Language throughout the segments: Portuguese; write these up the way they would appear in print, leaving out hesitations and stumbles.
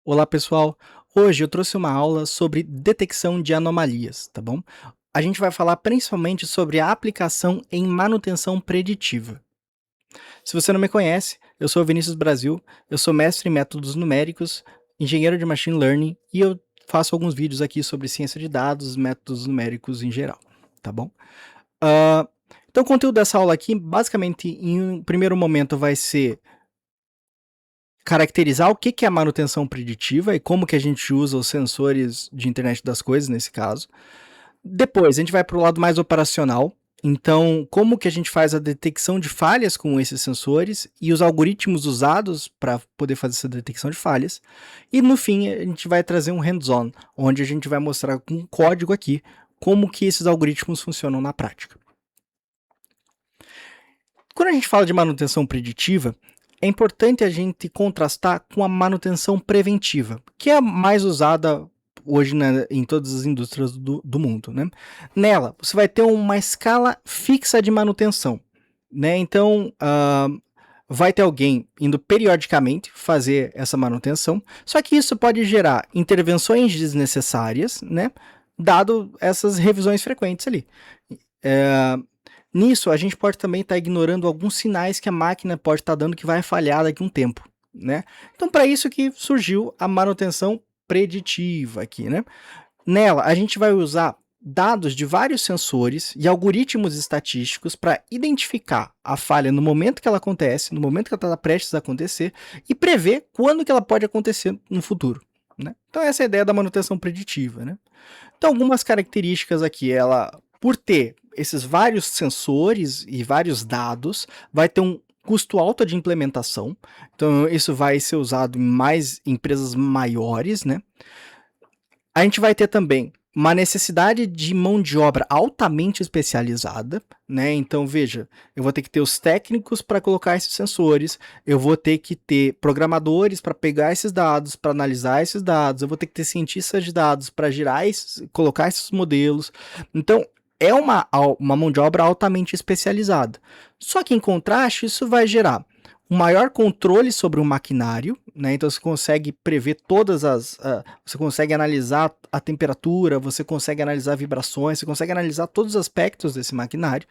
Olá pessoal, hoje eu trouxe uma aula sobre detecção de anomalias, tá bom? A gente vai falar principalmente sobre a aplicação em manutenção preditiva. Se você não me conhece, eu sou o Vinícius Brasil, eu sou mestre em métodos numéricos, engenheiro de machine learning e eu faço alguns vídeos aqui sobre ciência de dados, métodos numéricos em geral, tá bom? Ah, então o conteúdo dessa aula aqui, basicamente, em um primeiro momento vai ser caracterizar o que é a manutenção preditiva e como que a gente usa os sensores de internet das coisas nesse caso. Depois, a gente vai para o lado mais operacional. Então, como que a gente faz a detecção de falhas com esses sensores e os algoritmos usados para poder fazer essa detecção de falhas. E no fim, a gente vai trazer um hands-on, onde a gente vai mostrar com um código aqui como que esses algoritmos funcionam na prática. Quando a gente fala de manutenção preditiva, é importante a gente contrastar com a manutenção preventiva, que é a mais usada hoje, né, em todas as indústrias do mundo, né? Nela, você vai ter uma escala fixa de manutenção, né? Então, vai ter alguém indo periodicamente fazer essa manutenção, só que isso pode gerar intervenções desnecessárias, né? Dado essas revisões frequentes ali. Nisso, a gente pode também estar ignorando alguns sinais que a máquina pode estar dando que vai falhar daqui a um tempo, né? Então, para isso que surgiu a manutenção preditiva aqui, né? Nela, a gente vai usar dados de vários sensores e algoritmos estatísticos para identificar a falha no momento que ela acontece, no momento que ela está prestes a acontecer e prever quando que ela pode acontecer no futuro, né? Então, essa é a ideia da manutenção preditiva, né? Então, algumas características aqui, ela, por ter esses vários sensores e vários dados, vai ter um custo alto de implementação. Então, isso vai ser usado em mais empresas maiores, né? A gente vai ter também uma necessidade de mão de obra altamente especializada, né? Então, veja, eu vou ter que ter os técnicos para colocar esses sensores, eu vou ter que ter programadores para pegar esses dados, para analisar esses dados, eu vou ter que ter cientistas de dados para colocar esses modelos. Então, é uma mão de obra altamente especializada. Só que, em contraste, isso vai gerar um maior controle sobre o maquinário, né? Então você consegue prever você consegue analisar a temperatura, você consegue analisar vibrações, você consegue analisar todos os aspectos desse maquinário,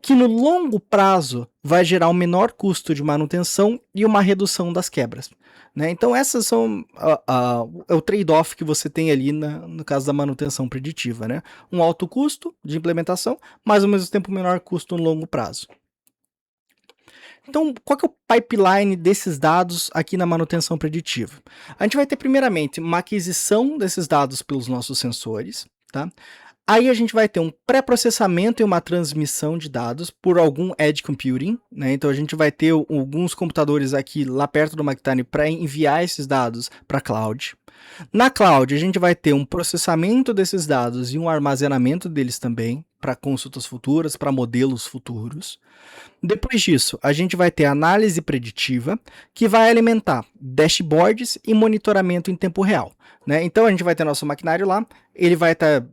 que no longo prazo vai gerar um menor custo de manutenção e uma redução das quebras. Né? Então essas são é o trade-off que você tem ali no caso da manutenção preditiva. Né? Um alto custo de implementação, mas ao mesmo tempo um menor custo no longo prazo. Então, qual que é o pipeline desses dados aqui na manutenção preditiva? A gente vai ter, primeiramente, uma aquisição desses dados pelos nossos sensores, tá? Aí a gente vai ter um pré-processamento e uma transmissão de dados por algum edge computing, né? Então a gente vai ter alguns computadores aqui lá perto do maquinário para enviar esses dados para a cloud. Na cloud, a gente vai ter um processamento desses dados e um armazenamento deles também para consultas futuras, para modelos futuros. Depois disso, a gente vai ter análise preditiva, que vai alimentar dashboards e monitoramento em tempo real. Né? Então a gente vai ter nosso maquinário lá, ele vai estar.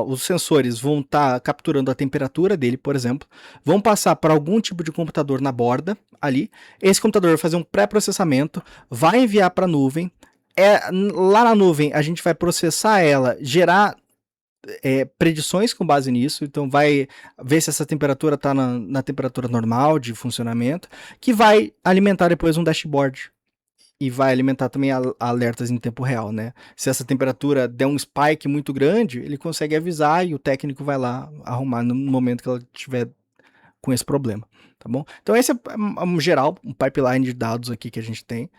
Os sensores vão estar capturando a temperatura dele, por exemplo, vão passar para algum tipo de computador na borda ali. Esse computador vai fazer um pré-processamento, vai enviar para a nuvem. Lá na nuvem a gente vai processar ela, gerar predições com base nisso, então vai ver se essa temperatura está na temperatura normal de funcionamento, que vai alimentar depois um dashboard e vai alimentar também alertas em tempo real, né? Se essa temperatura der um spike muito grande, ele consegue avisar e o técnico vai lá arrumar no momento que ela tiver com esse problema, tá bom? Então esse é um geral, um pipeline de dados aqui que a gente tem.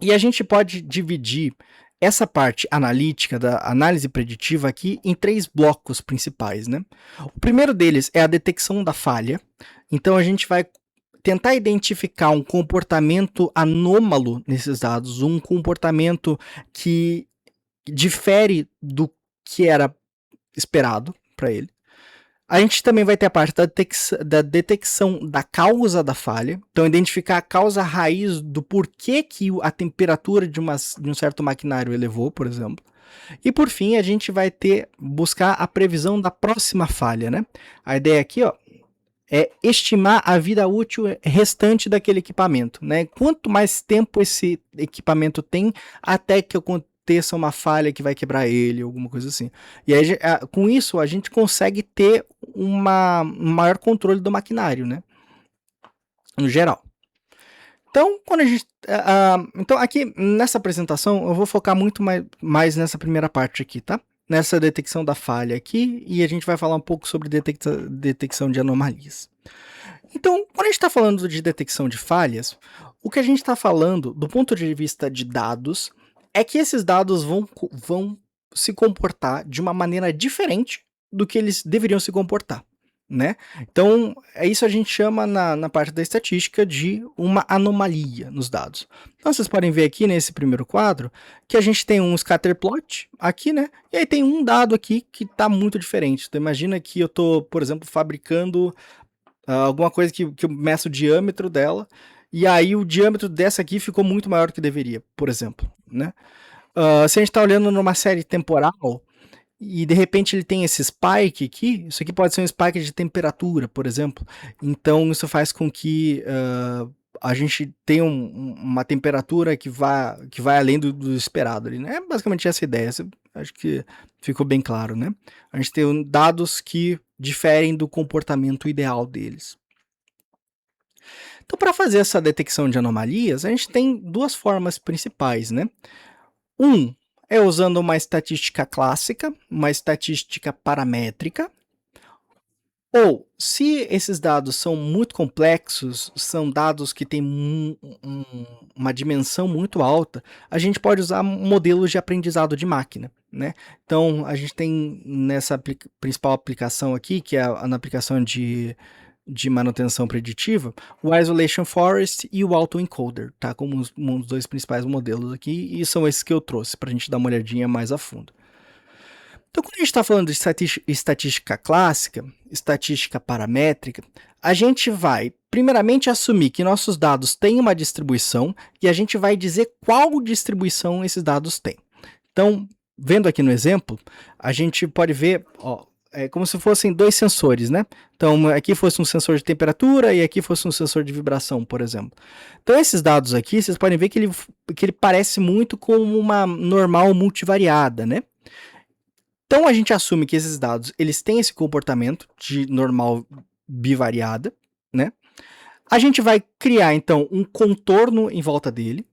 E a gente pode dividir essa parte analítica da análise preditiva aqui em 3 blocos principais, né? O primeiro deles é a detecção da falha. Então a gente vai tentar identificar um comportamento anômalo nesses dados, um comportamento que difere do que era esperado para ele. A gente também vai ter a parte da detecção da causa da falha. Então, identificar a causa raiz do porquê que a temperatura de um certo maquinário elevou, por exemplo. E por fim, a gente vai buscar a previsão da próxima falha, né? A ideia aqui, ó, é estimar a vida útil restante daquele equipamento, né? Quanto mais tempo esse equipamento tem até que aconteça uma falha que vai quebrar ele, alguma coisa assim. E aí, com isso, a gente consegue ter um maior controle do maquinário, né? No geral. Então, quando a gente. Então, aqui nessa apresentação, eu vou focar muito mais nessa primeira parte aqui, tá? Nessa detecção da falha aqui, e a gente vai falar um pouco sobre detecção de anomalias. Então, quando a gente está falando de detecção de falhas, o que a gente está falando, do ponto de vista de dados, é que esses dados vão se comportar de uma maneira diferente do que eles deveriam se comportar, né? Então, é isso a gente chama na parte da estatística de uma anomalia nos dados. Então, vocês podem ver aqui nesse primeiro quadro que a gente tem um scatter plot aqui, né? E aí tem um dado aqui que está muito diferente. Então, imagina que eu estou, por exemplo, fabricando alguma coisa que eu meço o diâmetro dela, e aí o diâmetro dessa aqui ficou muito maior do que deveria, por exemplo, né? Se a gente está olhando numa série temporal, e de repente ele tem esse spike aqui, isso aqui pode ser um spike de temperatura, por exemplo. Então isso faz com que a gente tenha uma temperatura que vai além do esperado ali, né? É basicamente essa ideia. Acho que ficou bem claro, né? A gente tem dados que diferem do comportamento ideal deles. Então, para fazer essa detecção de anomalias, a gente tem duas formas principais, né? É usando uma estatística clássica, uma estatística paramétrica, ou, se esses dados são muito complexos, são dados que têm uma dimensão muito alta, a gente pode usar modelos de aprendizado de máquina, né? Então, a gente tem nessa principal aplicação aqui, que é na aplicação de manutenção preditiva, o Isolation Forest e o Autoencoder, tá? Como um dos dois principais modelos aqui, e são esses que eu trouxe, para a gente dar uma olhadinha mais a fundo. Então, quando a gente está falando de estatística clássica, estatística paramétrica, a gente vai, primeiramente, assumir que nossos dados têm uma distribuição e a gente vai dizer qual distribuição esses dados têm. Então, vendo aqui no exemplo, a gente pode ver, é como se fossem dois sensores, né? Então, aqui fosse um sensor de temperatura e aqui fosse um sensor de vibração, por exemplo. Então, esses dados aqui, vocês podem ver que ele parece muito com uma normal multivariada, né? Então, a gente assume que esses dados eles têm esse comportamento de normal bivariada, né? A gente vai criar, então, um contorno em volta dele.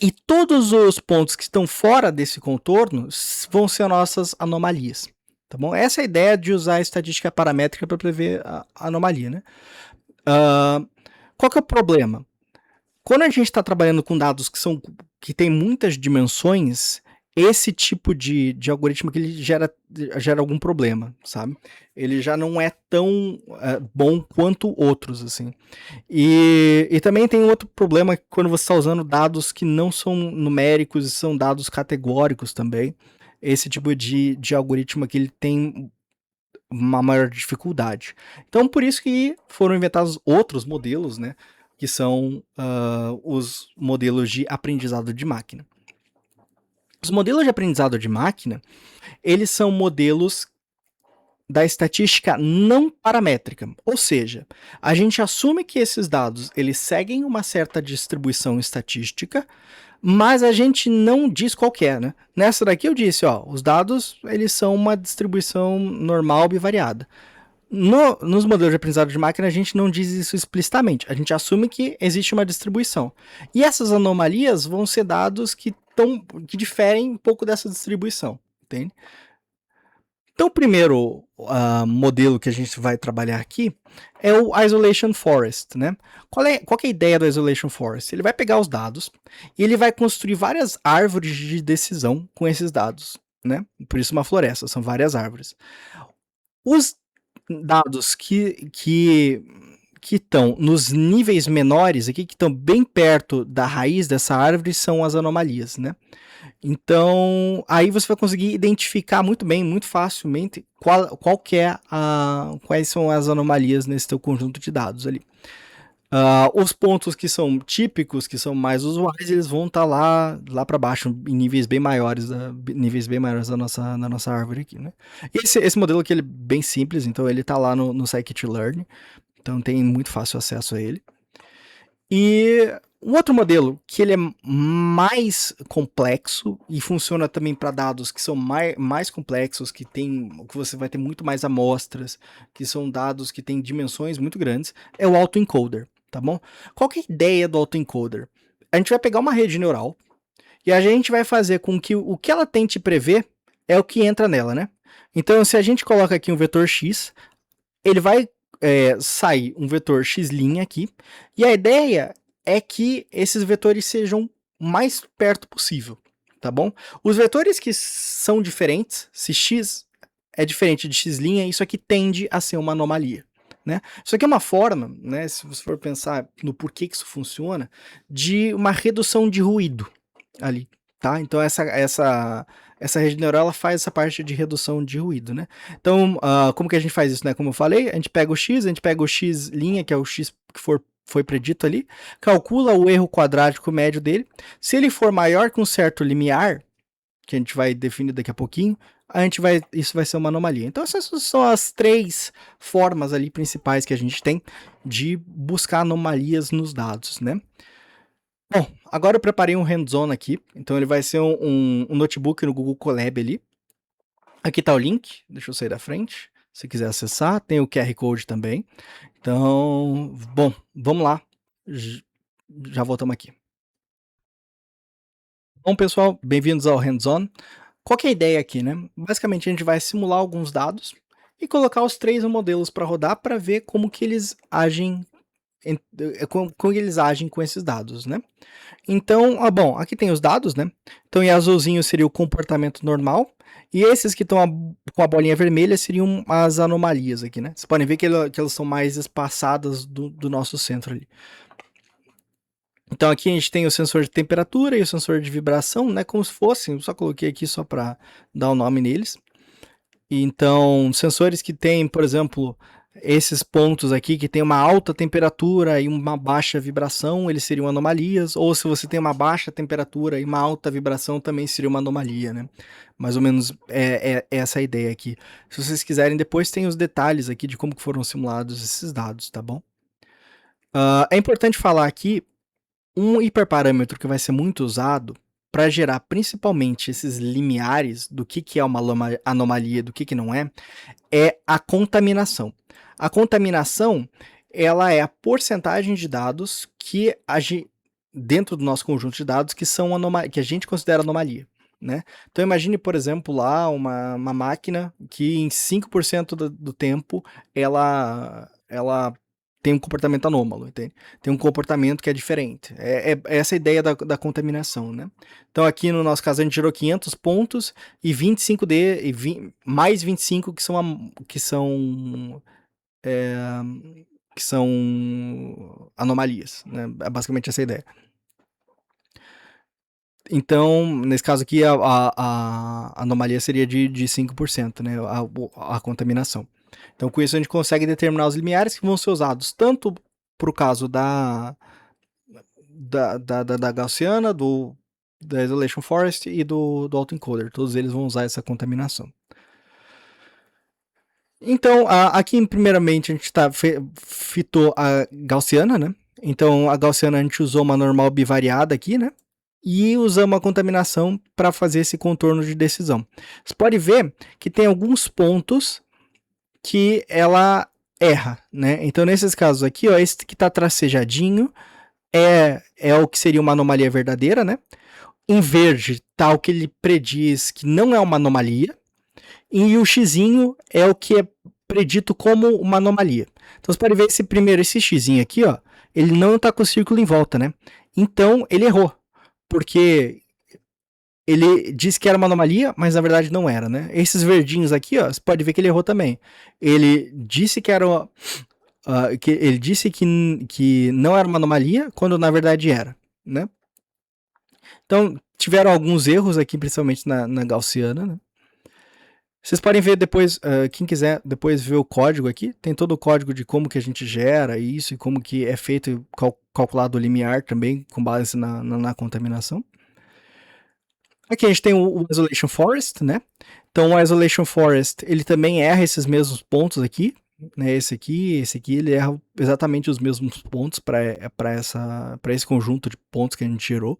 E todos os pontos que estão fora desse contorno vão ser nossas anomalias. Tá bom? Essa é a ideia de usar a estatística paramétrica para prever a anomalia, né? Qual que é o problema? Quando a gente está trabalhando com dados que têm muitas dimensões, esse tipo de algoritmo que ele gera algum problema, sabe? Ele já não é tão bom quanto outros, assim. E também tem outro problema quando você está usando dados que não são numéricos e são dados categóricos também. Esse tipo de algoritmo aqui ele tem uma maior dificuldade. Então, por isso que foram inventados outros modelos, né? Que são os modelos de aprendizado de máquina. Os modelos de aprendizado de máquina, eles são modelos da estatística não paramétrica, ou seja, a gente assume que esses dados eles seguem uma certa distribuição estatística, mas a gente não diz qual que é, né? Nessa daqui eu disse, os dados eles são uma distribuição normal bivariada. Nos modelos de aprendizado de máquina, a gente não diz isso explicitamente. A gente assume que existe uma distribuição. E essas anomalias vão ser dados que diferem um pouco dessa distribuição, entende? Então, o primeiro modelo que a gente vai trabalhar aqui é o Isolation Forest, né? Qual que é a ideia do Isolation Forest? Ele vai pegar os dados e ele vai construir várias árvores de decisão com esses dados, né? Por isso uma floresta, são várias árvores. Os dados que estão nos níveis menores aqui, que estão bem perto da raiz dessa árvore, são as anomalias, né? Então, aí você vai conseguir identificar muito bem, muito facilmente, quais são as anomalias nesse teu conjunto de dados ali. Os pontos que são típicos, que são mais usuais, eles vão estar lá para baixo, em níveis bem maiores, da nossa árvore aqui, né? E esse modelo aqui ele é bem simples, então ele está lá no Scikit-learn, então tem muito fácil acesso a ele. E um outro modelo que ele é mais complexo e funciona também para dados que são mais complexos, que você vai ter muito mais amostras, que são dados que têm dimensões muito grandes, é o autoencoder, tá bom? Qual que é a ideia do autoencoder? A gente vai pegar uma rede neural e a gente vai fazer com que o que ela tente prever é o que entra nela, né? Então, se a gente coloca aqui um vetor x, ele vai sair um vetor x' aqui, e a ideia é que esses vetores sejam o mais perto possível, tá bom? Os vetores que são diferentes, se x é diferente de x', isso aqui tende a ser uma anomalia. Né? Isso aqui é uma forma, né, se você for pensar no porquê que isso funciona, de uma redução de ruído ali, tá? Então essa rede neural ela faz essa parte de redução de ruído, né? Então, como que a gente faz isso, né? Como eu falei, a gente pega o x, que é o x que foi predito ali, calcula o erro quadrático médio dele. Se ele for maior que um certo limiar, que a gente vai definir daqui a pouquinho, isso vai ser uma anomalia. Então essas são as 3 formas ali principais que a gente tem de buscar anomalias nos dados, né? Bom, agora eu preparei um hands-on aqui, então ele vai ser um notebook no Google Colab ali. Aqui está o link, deixa eu sair da frente, se quiser acessar, tem o QR Code também. Então, bom, vamos lá, já voltamos aqui. Bom, pessoal, bem-vindos ao hands-on. Qual que é a ideia aqui, né? Basicamente, a gente vai simular alguns dados e colocar os 3 modelos para rodar para ver como que eles agem, como eles agem com esses dados, né? Então, bom, aqui tem os dados, né? Então, em azulzinho seria o comportamento normal, e esses que estão com a bolinha vermelha seriam as anomalias aqui, né? Vocês podem ver que elas são mais espaçadas do nosso centro ali. Então aqui a gente tem o sensor de temperatura e o sensor de vibração, né? Como se fossem, só coloquei aqui só para dar o nome neles. Então, sensores que tem, por exemplo, esses pontos aqui que tem uma alta temperatura e uma baixa vibração, eles seriam anomalias, ou se você tem uma baixa temperatura e uma alta vibração, também seria uma anomalia, né? Mais ou menos é essa a ideia aqui. Se vocês quiserem, depois tem os detalhes aqui de como foram simulados esses dados, tá bom? É importante falar aqui um hiperparâmetro que vai ser muito usado para gerar principalmente esses limiares do que é uma anomalia e do que não é a contaminação. A contaminação ela é a porcentagem de dados que dentro do nosso conjunto de dados que a gente considera anomalia. Né? Então imagine, por exemplo, lá uma máquina que em 5% do tempo ela tem um comportamento anômalo, entende? Tem um comportamento que é diferente. É essa a ideia da contaminação, né? Então aqui no nosso caso a gente gerou 500 pontos e 25 mais 25 que são anomalias, né? É basicamente essa a ideia. Então, nesse caso aqui, a anomalia seria de 5%, né? A contaminação. Então, com isso, a gente consegue determinar os limiares que vão ser usados tanto para o caso da Gaussiana, da Isolation Forest e do Autoencoder. Todos eles vão usar essa contaminação. Então, aqui, primeiramente, a gente fitou a Gaussiana, né? Então, a Gaussiana a gente usou uma normal bivariada aqui, né? E usamos a contaminação para fazer esse contorno de decisão. Você pode ver que tem alguns pontos que ela erra, né? Então, nesses casos aqui, ó, esse que está tracejadinho é o que seria uma anomalia verdadeira, né? Em verde tá o que ele prediz que não é uma anomalia, e o xizinho é o que é predito como uma anomalia. Então você pode ver esse xizinho aqui, ó, ele não está com o círculo em volta, né? Então ele errou, porque ele disse que era uma anomalia, mas na verdade não era, né? Esses verdinhos aqui, ó, você pode ver que ele errou também. Ele disse que era ele disse que não era uma anomalia, quando na verdade era, né? Então, tiveram alguns erros aqui, principalmente na Gaussiana, né? Vocês podem ver depois, quem quiser depois ver o código aqui, tem todo o código de como que a gente gera isso e como que é feito e calculado o limiar também, com base na contaminação. Aqui a gente tem o Isolation Forest, né? Então o Isolation Forest, ele também erra esses mesmos pontos aqui, né? Esse aqui, ele erra exatamente os mesmos pontos para esse conjunto de pontos que a gente gerou.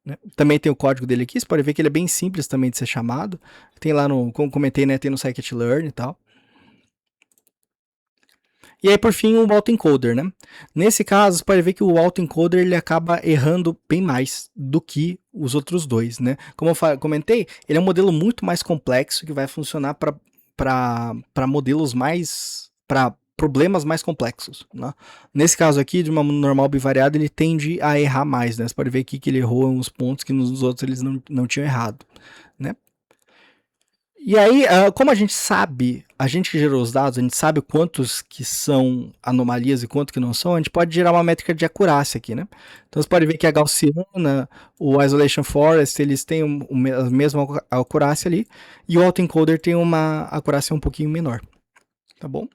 Né? Também tem o código dele aqui, você pode ver que ele é bem simples também de ser chamado. Tem lá no, como comentei, né? Tem no scikit-learn e tal. E aí, por fim, o autoencoder, né? Nesse caso, você pode ver que o autoencoder ele acaba errando bem mais do que os outros dois, né? Como eu comentei, ele é um modelo muito mais complexo que vai funcionar para modelos mais... para problemas mais complexos. Né? Nesse caso aqui, de uma normal bivariada, ele tende a errar mais, né? Você pode ver aqui que ele errou uns pontos que nos outros eles não tinham errado, né? E aí, como a gente sabe, a gente que gerou os dados, a gente sabe quantos que são anomalias e quanto que não são, a gente pode gerar uma métrica de acurácia aqui, né? Então você pode ver que a Gaussiana, o Isolation Forest, eles têm a mesma acurácia ali, e o autoencoder tem uma acurácia um pouquinho menor, tá bom?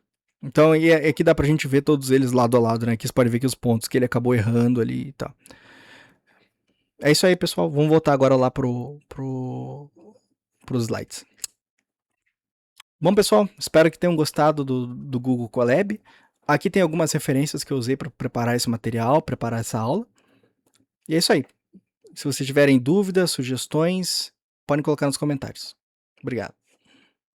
Então aqui dá pra gente ver todos eles lado a lado, né? Aqui você pode ver que os pontos que ele acabou errando ali e tal. É isso aí, pessoal. Vamos voltar agora lá pros slides. Bom, pessoal, espero que tenham gostado do Google Colab. Aqui tem algumas referências que eu usei para preparar esse material, preparar essa aula. E é isso aí. Se vocês tiverem dúvidas, sugestões, podem colocar nos comentários. Obrigado.